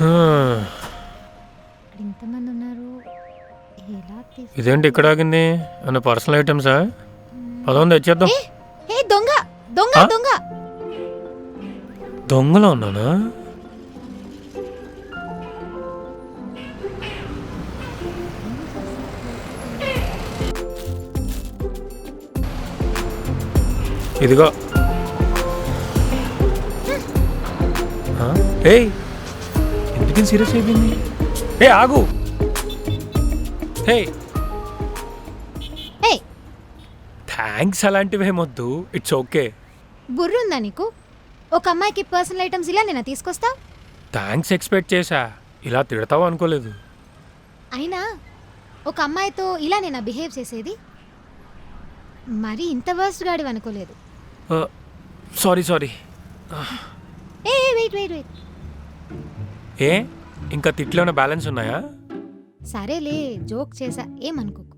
ఇక్కడ ఇంతమంది ఉన్నారు, ఎలా ఇదేంటి ఇక్కడ ఆగింది? అన్న పర్సనల్ ఐటమ్సా? పదవుంది తెచ్చేద్దాం. దొంగ దొంగ ఆ? దొంగ దొంగలో ఉన్నానా? ఇదిగో. ఏయ్ ఎందుకని సీరియస్ అయిపోయింది? ఏ ఆగు. హే ఏయ్ థ్యాంక్స్ అలాంటివి ఏమొద్దు, ఇట్స్ ఓకే. బుర్రుందా నీకు? ఒక అమ్మాయికి పర్సనల్ ఐటమ్స్ ఇలా నేను తీసుకొస్తా? థ్యాంక్స్ ఎక్స్పెక్ట్ చేశా, ఇలా తిడతావు అనుకోలేదు. అయినా ఒక అమ్మాయితో ఇలా నేను బిహేవ్ చేసేది మరి ఇంత వర్స్ట్ గాడివి అనుకోలేదు. Sorry sorry. ఏ వెయిట్ వెయిట్ వెయిట్, ఏ ఇంకా తిట్లేమైనా బ్యాలెన్స్ ఉన్నాయా? సరేలే జోక్ చేసా, ఏమనుకోకు.